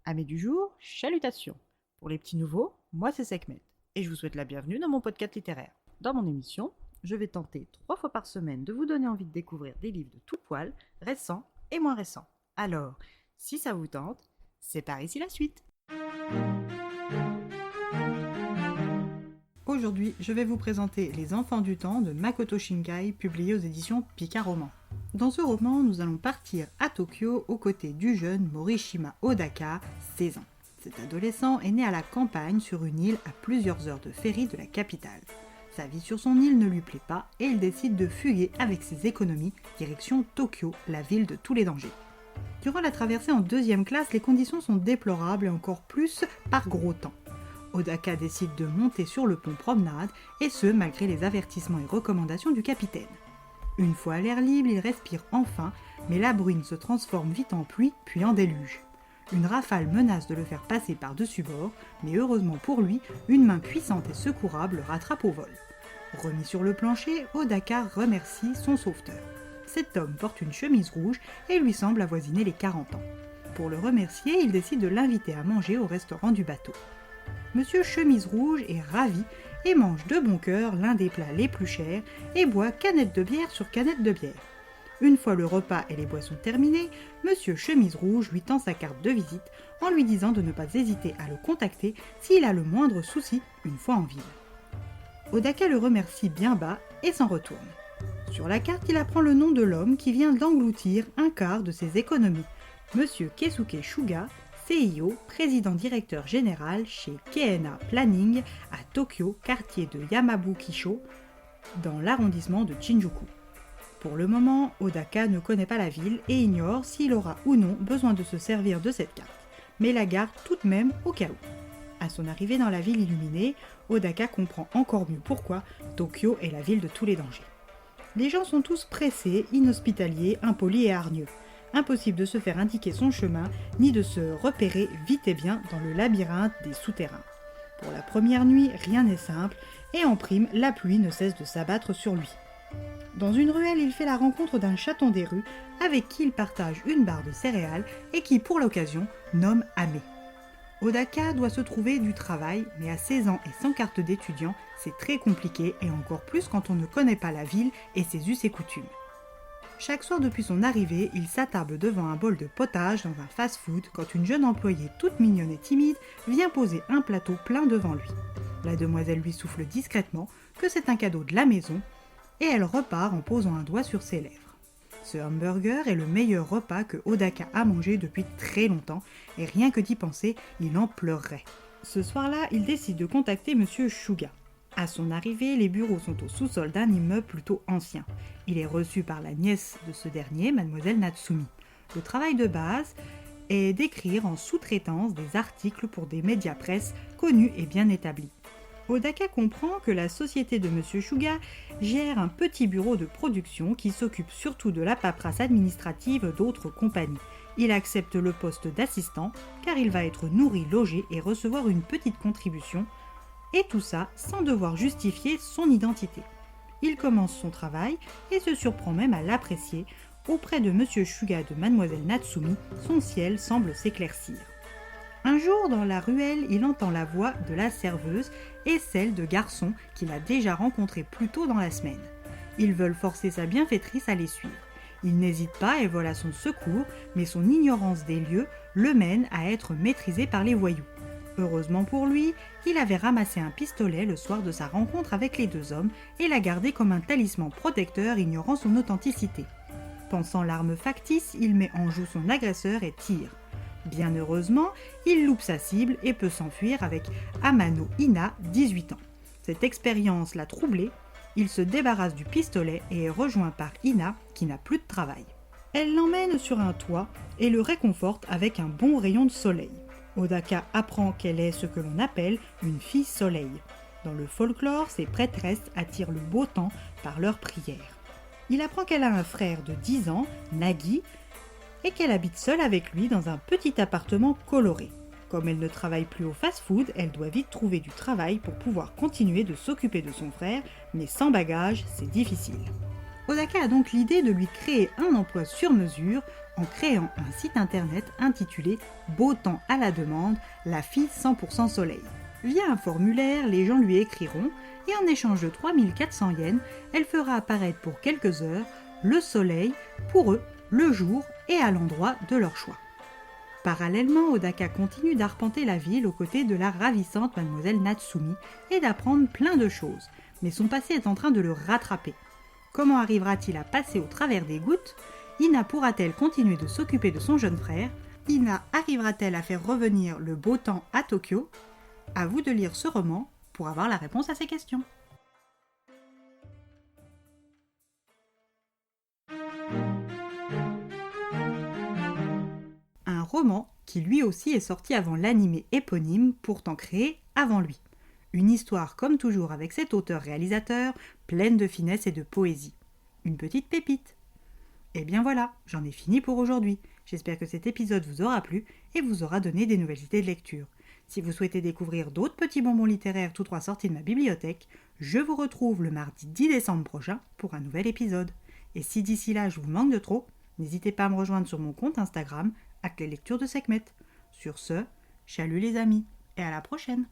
Amis du jour, chalutations. Pour les petits nouveaux, moi c'est Sekhmet et je vous souhaite la bienvenue dans mon podcast littéraire. Dans mon émission, je vais tenter 3 fois par semaine de vous donner envie de découvrir des livres de tout poil, récents et moins récents. Alors, si ça vous tente, c'est par ici la suite. Aujourd'hui, je vais vous présenter Les Enfants du Temps de Makoto Shinkai, publié aux éditions Pika Roman. Dans ce roman, nous allons partir à Tokyo aux côtés du jeune Morishima Odaka, 16 ans. Cet adolescent est né à la campagne sur une île à plusieurs heures de ferry de la capitale. Sa vie sur son île ne lui plaît pas et il décide de fuguer avec ses économies direction Tokyo, la ville de tous les dangers. Durant la traversée en 2e classe, les conditions sont déplorables et encore plus par gros temps. Odaka décide de monter sur le pont promenade, et ce malgré les avertissements et recommandations du capitaine. Une fois à l'air libre, il respire enfin, mais la bruine se transforme vite en pluie, puis en déluge. Une rafale menace de le faire passer par-dessus bord, mais heureusement pour lui, une main puissante et secourable le rattrape au vol. Remis sur le plancher, Odaka remercie son sauveteur. Cet homme porte une chemise rouge et lui semble avoisiner les 40 ans. Pour le remercier, il décide de l'inviter à manger au restaurant du bateau. Monsieur Chemise Rouge est ravi et mange de bon cœur l'un des plats les plus chers et boit canette de bière sur canette de bière. Une fois le repas et les boissons terminés, Monsieur Chemise Rouge lui tend sa carte de visite en lui disant de ne pas hésiter à le contacter s'il a le moindre souci une fois en ville. Odaka le remercie bien bas et s'en retourne. Sur la carte, il apprend le nom de l'homme qui vient d'engloutir un quart de ses économies, Monsieur Keisuke Shuga, CIO, président-directeur général chez Keena Planning à Tokyo, quartier de Yamabuki-sho, dans l'arrondissement de Shinjuku. Pour le moment, Odaka ne connaît pas la ville et ignore s'il aura ou non besoin de se servir de cette carte, mais la garde tout de même au cas où. À son arrivée dans la ville illuminée, Odaka comprend encore mieux pourquoi Tokyo est la ville de tous les dangers. Les gens sont tous pressés, inhospitaliers, impolis et hargneux. Impossible de se faire indiquer son chemin, ni de se repérer vite et bien dans le labyrinthe des souterrains. Pour la première nuit, rien n'est simple, et en prime, la pluie ne cesse de s'abattre sur lui. Dans une ruelle, il fait la rencontre d'un chaton des rues, avec qui il partage une barre de céréales, et qui, pour l'occasion, nomme Ame. Odaka doit se trouver du travail, mais à 16 ans et sans carte d'étudiant, c'est très compliqué, et encore plus quand on ne connaît pas la ville et ses us et coutumes. Chaque soir depuis son arrivée, il s'attarde devant un bol de potage dans un fast-food quand une jeune employée toute mignonne et timide vient poser un plateau plein devant lui. La demoiselle lui souffle discrètement que c'est un cadeau de la maison et elle repart en posant un doigt sur ses lèvres. Ce hamburger est le meilleur repas que Odaka a mangé depuis très longtemps et rien que d'y penser, il en pleurerait. Ce soir-là, il décide de contacter Monsieur Shuga. À son arrivée, les bureaux sont au sous-sol d'un immeuble plutôt ancien. Il est reçu par la nièce de ce dernier, mademoiselle Natsumi. Le travail de base est d'écrire en sous-traitance des articles pour des médias presse connus et bien établis. Odaka comprend que la société de M. Shuga gère un petit bureau de production qui s'occupe surtout de la paperasse administrative d'autres compagnies. Il accepte le poste d'assistant car il va être nourri, logé et recevoir une petite contribution. Et tout ça sans devoir justifier son identité. Il commence son travail et se surprend même à l'apprécier. Auprès de Monsieur Shuga et de Mademoiselle Natsumi, son ciel semble s'éclaircir. Un jour, dans la ruelle, il entend la voix de la serveuse et celle de garçons qu'il a déjà rencontrés plus tôt dans la semaine. Ils veulent forcer sa bienfaitrice à les suivre. Il n'hésite pas et vole à son secours, mais son ignorance des lieux le mène à être maîtrisé par les voyous. Heureusement pour lui, il avait ramassé un pistolet le soir de sa rencontre avec les 2 hommes et l'a gardé comme un talisman protecteur ignorant son authenticité. Pensant l'arme factice, il met en joue son agresseur et tire. Bien heureusement, il loupe sa cible et peut s'enfuir avec Amano Ina, 18 ans. Cette expérience l'a troublé, il se débarrasse du pistolet et est rejoint par Ina qui n'a plus de travail. Elle l'emmène sur un toit et le réconforte avec un bon rayon de soleil. Odaka apprend qu'elle est ce que l'on appelle une fille soleil. Dans le folklore, ces prêtresses attirent le beau temps par leurs prières. Il apprend qu'elle a un frère de 10 ans, Nagi, et qu'elle habite seule avec lui dans un petit appartement coloré. Comme elle ne travaille plus au fast-food, elle doit vite trouver du travail pour pouvoir continuer de s'occuper de son frère, mais sans bagage, c'est difficile. Odaka a donc l'idée de lui créer un emploi sur mesure en créant un site internet intitulé Beau temps à la demande, la fille 100% soleil. Via un formulaire, les gens lui écriront et en échange de 3400 yens, elle fera apparaître pour quelques heures le soleil pour eux, le jour et à l'endroit de leur choix. Parallèlement, Odaka continue d'arpenter la ville aux côtés de la ravissante mademoiselle Natsumi et d'apprendre plein de choses, mais son passé est en train de le rattraper. Comment arrivera-t-il à passer au travers des gouttes ? Ina pourra-t-elle continuer de s'occuper de son jeune frère ? Ina arrivera-t-elle à faire revenir le beau temps à Tokyo ? À vous de lire ce roman pour avoir la réponse à ces questions. Un roman qui lui aussi est sorti avant l'animé éponyme, pourtant créé avant lui. Une histoire comme toujours avec cet auteur-réalisateur, pleine de finesse et de poésie. Une petite pépite. Et bien voilà, j'en ai fini pour aujourd'hui. J'espère que cet épisode vous aura plu et vous aura donné des nouvelles idées de lecture. Si vous souhaitez découvrir d'autres petits bonbons littéraires tout droit sortis de ma bibliothèque, je vous retrouve le mardi 10 décembre prochain pour un nouvel épisode. Et si d'ici là je vous manque de trop, n'hésitez pas à me rejoindre sur mon compte Instagram, @leslecturesdeSekhmet. Sur ce, chalut les amis, et à la prochaine.